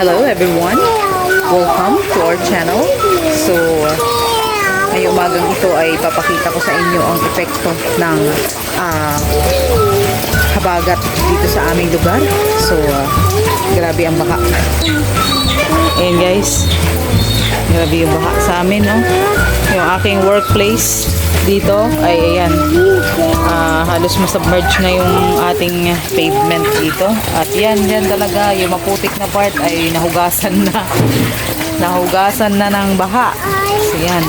Hello everyone, welcome to our channel. So, ngayong umagang ito ay papakita ko sa inyo ang epekto ng habagat dito sa aming lugar. So, grabe ang baha. Ayan guys, grabe yung baha sa amin, no? Yung aking workplace dito ay ayan, halos masubmerge na yung ating pavement dito. At yan talaga, yung maputik na part ay nahugasan na ng baha. So yan,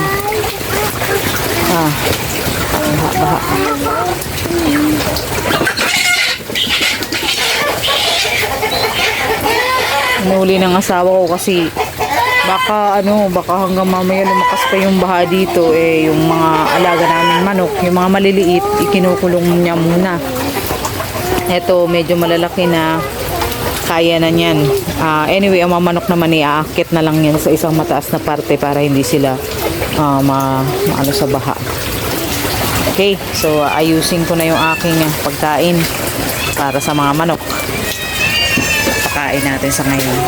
baha. Nahuli ng asawa ko kasi baka hanggang mamaya lumakas pa yung baha dito, yung mga alaga naming manok, yung mga maliliit, ikinukulong niya muna. Eto, medyo malalaki na, kaya na niyan. Anyway, ang mga manok naman iaakit na lang yan sa isang mataas na parte para hindi sila maano sa baha. Okay, so ayusin ko na yung aking pagkain para sa mga manok. Pakain natin sa ngayon.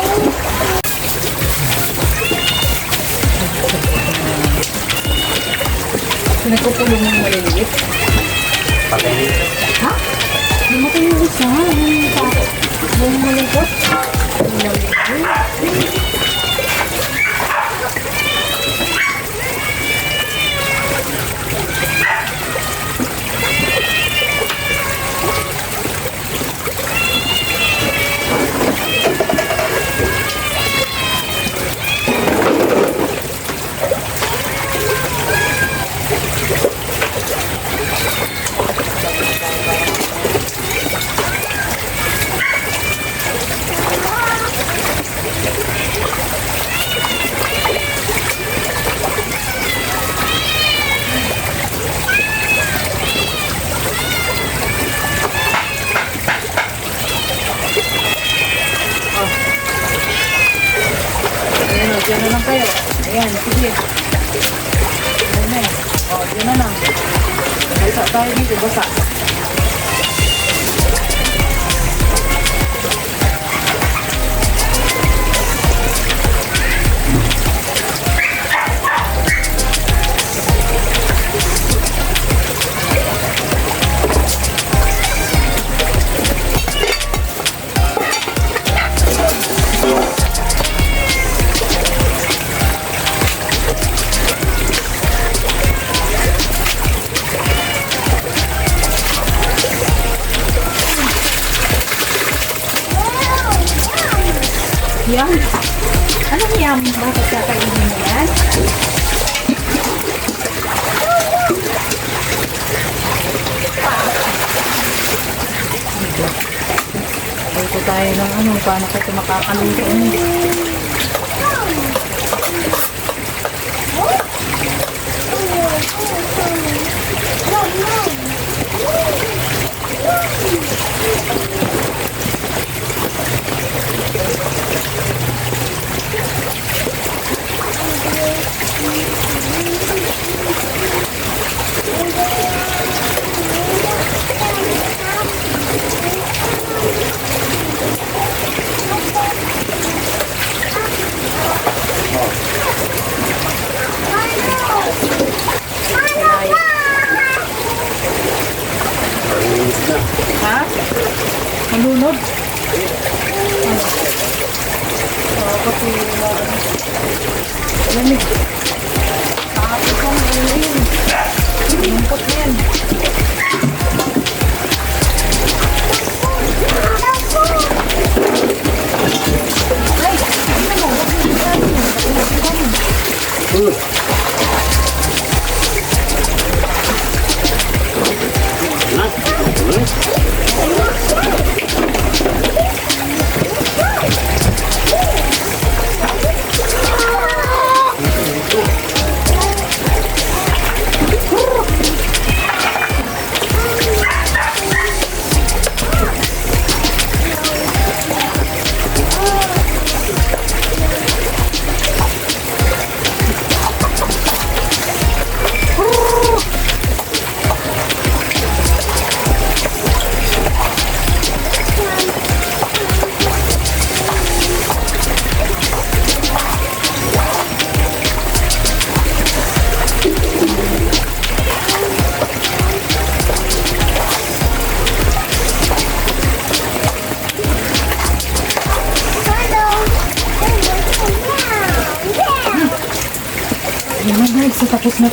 Nagkukulong ng maliliit. Patay. Ha? Namatay yung isa. Yung malungkot. Diyan na lang kayo. Ayan, sige. Ayan na. Diyan na lang. Basa tayo dito, basa. Yum. Anong yum? Bakit kakainin mo yan? Ito tayo ng paano ka ito makakaluto. Ha? Malunod? Pati lamig. Tapos ang uling. Lungkot na yan. Ay! Ano mo?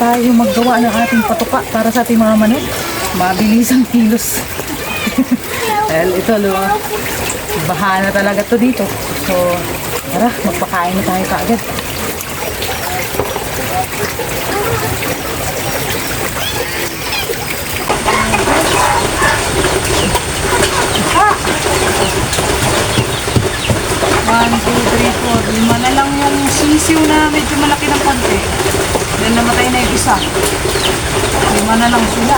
tayo maggawa ng ating patuka para sa ating mga manok. Mabilis ang kilos. Well, ito baha na talaga to dito. So, tara, magpakain na tayo kaagad. One, two, three, four. 5 na lang yung sisiw na medyo malaki ng konti. Then namatay na yung isa. 5 na lang sila.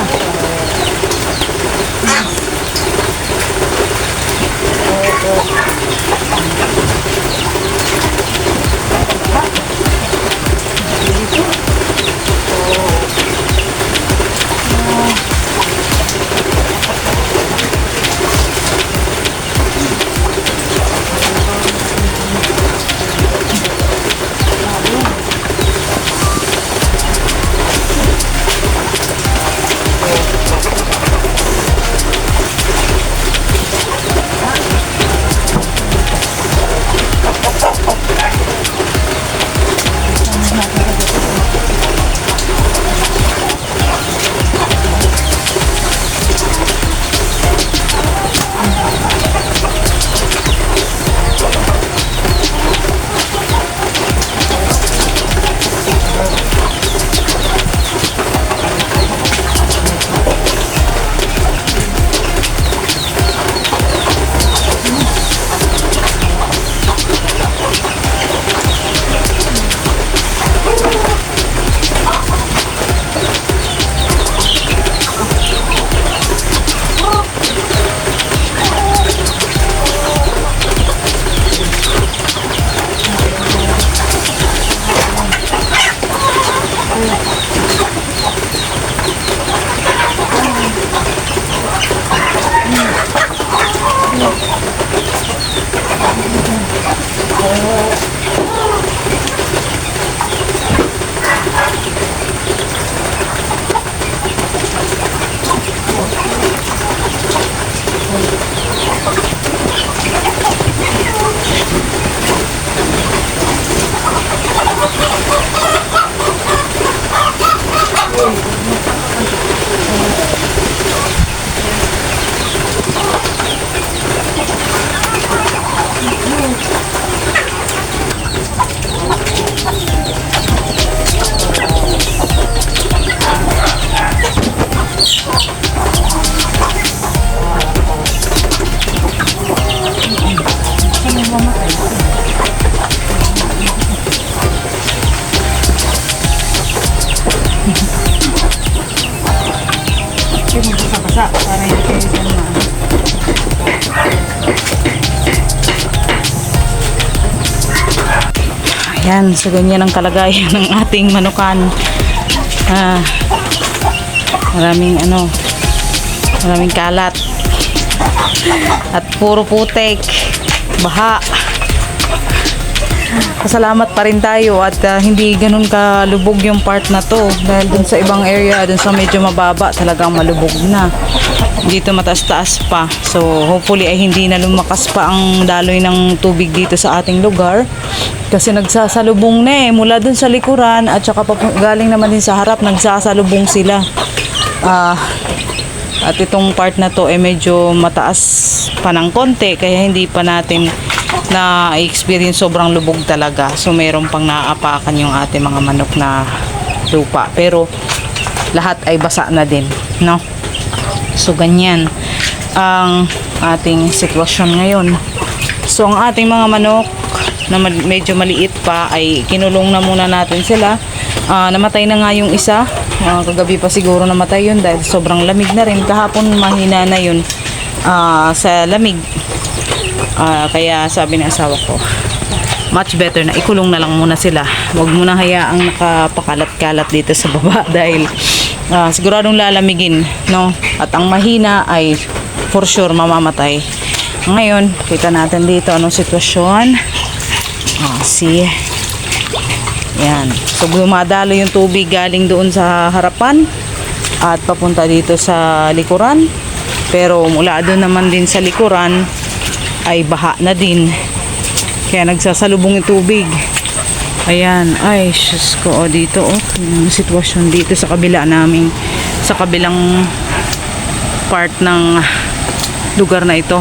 Basa para hindi kayo dyan Ayan, so ganyan ang kalagayan ng ating manukan. Maraming maraming kalat. At puro putik, baha. Pasalamat pa rin tayo at hindi ganun kalubog yung part na to dahil dun sa ibang area, dun sa medyo mababa talagang malubog na. Dito mataas-taas pa. So hopefully ay hindi na lumakas pa ang daloy ng tubig dito sa ating lugar kasi nagsasalubong na mula dun sa likuran at saka galing naman din sa harap, nagsasalubong sila. At itong part na to ay medyo mataas pa ng konti kaya hindi pa natin na-experience sobrang lubog talaga. So mayroon pang naaapakan yung ating mga manok na lupa. Pero lahat ay basa na din, no? So ganyan ang ating sitwasyon ngayon. So ang ating mga manok na medyo maliit pa ay kinulong na muna natin sila. Namatay na nga yung isa. Kagabi pa siguro namatay yun dahil sobrang lamig na rin. Kahapon mahina na yun sa lamig. Kaya sabi ng asawa ko, much better na ikulong na lang muna sila. Huwag muna hayaang nakapakalat-kalat dito sa baba dahil siguradong lalamigin, no? At ang mahina ay for sure mamamatay. Ngayon, kita natin dito anong sitwasyon. See? Yan. So dumadalo yung tubig galing doon sa harapan at papunta dito sa likuran. Pero mula doon naman din sa likuran ay baha na din. Kaya nagsasalubong yung tubig. Ayan, ay, shush ko, dito, yung sitwasyon dito sa kabila namin, sa kabilang part ng lugar na ito.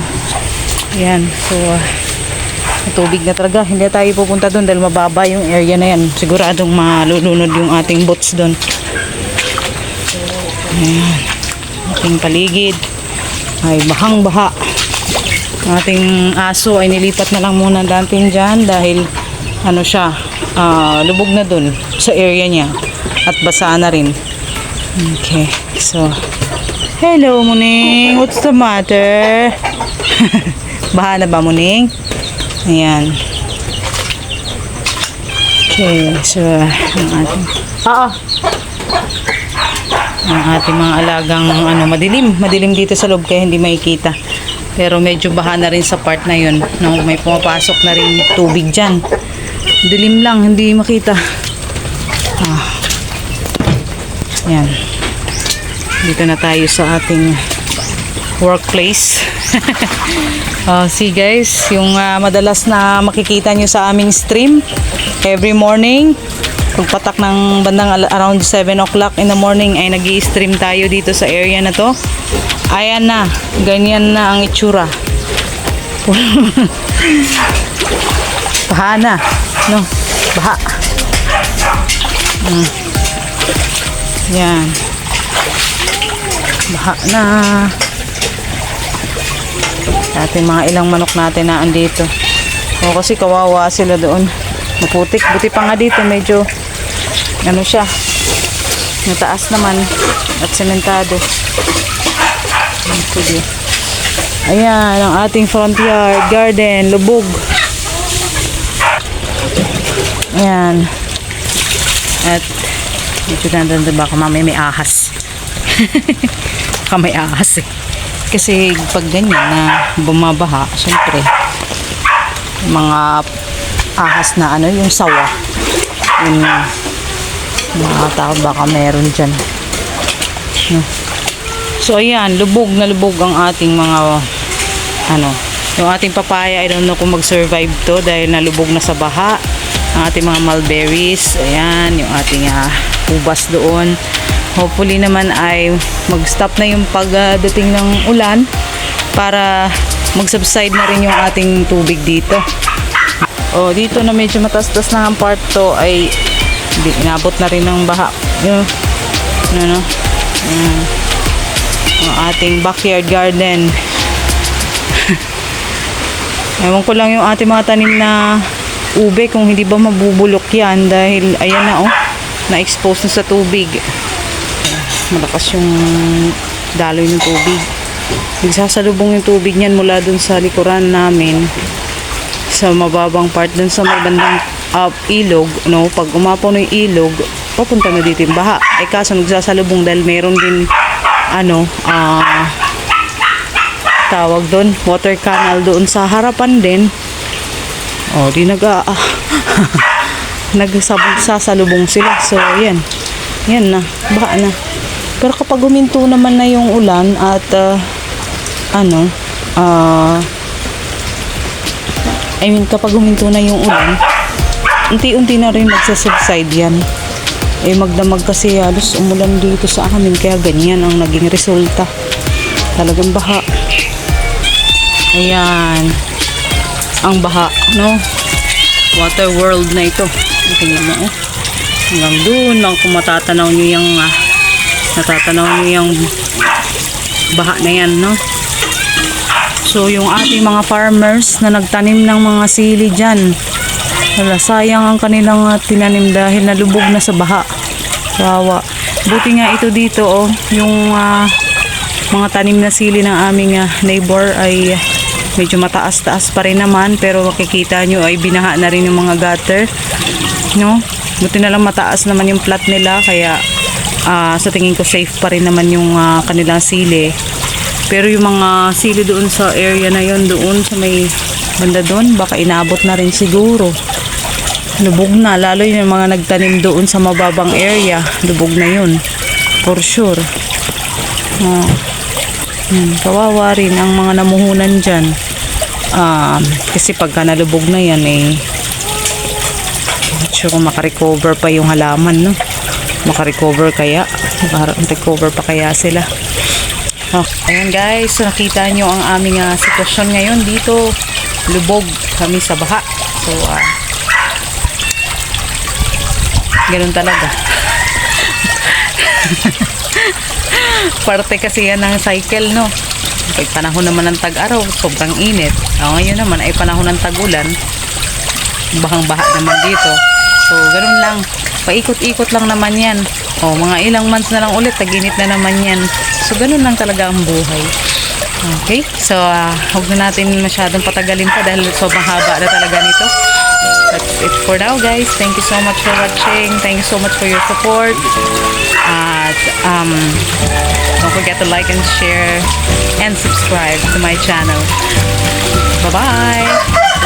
Ayan, so, tubig na talaga. Hindi tayo pupunta doon dahil mababa yung area na yan. Siguradong malulunod yung ating boats doon. Ayan, ating paligid ay bahang-baha. Ang ating aso ay nilipat na lang muna natin dyan dahil ano siya, lubog na dun sa area niya at basa na rin. Okay, so hello Muning, what's the matter? Baha na ba Muning? Ayan. Okay, so ang ating mga alagang madilim dito sa loob kaya hindi makikita. Pero medyo baha na rin sa part na yun. No, may pumapasok na rin tubig dyan. Dilim lang, hindi makita. Yan. Dito na tayo sa ating workplace. See guys, yung madalas na makikita nyo sa aming stream every morning. Pagpatak ng bandang around 7 o'clock in the morning ay nag-i-stream tayo dito sa area na to. Ayan na, ganyan na ang itsura. Baha na, no? Baha. Yan. Baha na. Ating mga ilang manok natin na andito. O kasi kawawa sila doon. Maputik. Buti pa nga dito medyo ano siya. Nataas naman at sementado. Ayan ang ating front yard garden, lubog. Ayan. At dito na baka mamaya may ahas. Baka may ahas eh. Kasi pag ganyan na bumabaha, syempre mga ahas na ano, yung sawa, yung mga tao baka meron dyan. So ayan, lubog na lubog ang ating mga yung ating papaya. I don't know kung mag-survive to dahil nalubog na sa baha. Ang ating mga mulberries, ayan, yung ating ubas doon. Hopefully naman ay mag-stop na yung pagdating ng ulan para mag-subside na rin yung ating tubig dito. Dito na medyo matastas na ang part to ay inabot na rin ng baha. Ang ating backyard garden. Ewan ko lang yung ating mga tanim na ube kung hindi ba mabubulok yan dahil ayan na na-expose na sa tubig. Malakas yung daloy ng tubig. Nagsasalubong yung tubig niyan mula dun sa likuran namin sa mababang part dun sa may bandang ilog, no? Pag umapaw na yung ilog, papunta na dito yung baha. Kaso nagsasalubong dahil meron din tawag doon, water canal doon sa harapan din. Di nagsasalubong sila. So yan na, baha na. Pero kapag huminto naman na yung ulan at kapag huminto na yung ulan, unti-unti na rin magsasubside yan. Magdamag kasi halos umulan dito sa amin kaya ganyan ang naging resulta. Talagang baha. Ayan ang baha, no? Water world na ito. Tingnan mo, hanggang doon lang kung matatanaw nyo yung baha na yan, no? So yung ating mga farmers na nagtanim ng mga sili dyan, wala, sayang ang kanilang tinanim dahil nalubog na sa baha. Wawa. Buti nga ito dito, yung mga tanim na sili ng aming neighbor ay medyo mataas-taas pa rin naman, pero makikita nyo ay binaha na rin yung mga gutter, no? Buti na lang mataas naman yung plat nila kaya sa tingin ko safe pa rin naman yung kanilang sili. Pero yung mga sili doon sa area na yon, doon sa may banda doon, baka inabot na rin siguro. Lubog na, lalo yung mga nagtanim doon sa mababang area, lubog na yun for sure. Kawawa rin ang mga namuhunan dyan. Kasi pagka nalubog na yan sure kung makarecover pa yung halaman, no? Makarecover kaya? Makarecover pa kaya sila? Oh, ayan guys, so nakita nyo ang aming sitwasyon ngayon dito. Lubog kami sa baha. So, ganun talaga. Parte kasi yan ng cycle, no? Pag panahon naman ng tag-araw, sobrang init. Ngayon naman ay panahon ng tag-ulan. Bahang-baha naman dito. So, ganun lang. Paikot-ikot lang naman yan. Mga ilang months na lang ulit, tag-init na naman yan. So, ganun lang talaga ang buhay. Okay? So, huwag na natin masyadong patagalin pa dahil sobrang haba na talaga nito. That's it for now, guys. Thank you so much for watching. Thank you so much for your support. At, don't forget to like and share and subscribe to my channel. Bye-bye!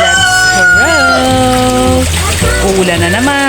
Let's roll! Uulan na naman!